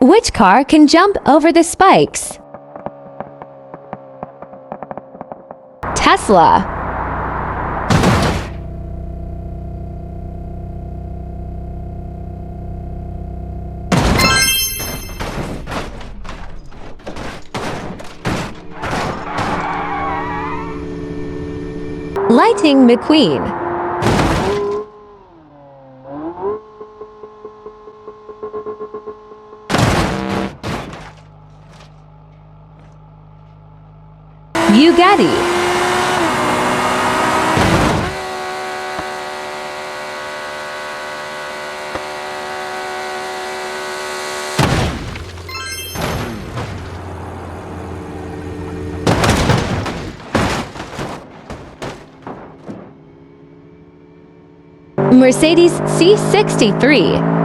Which car can jump over the spikes? Tesla. Lightning McQueen. Bugatti. Mercedes C63.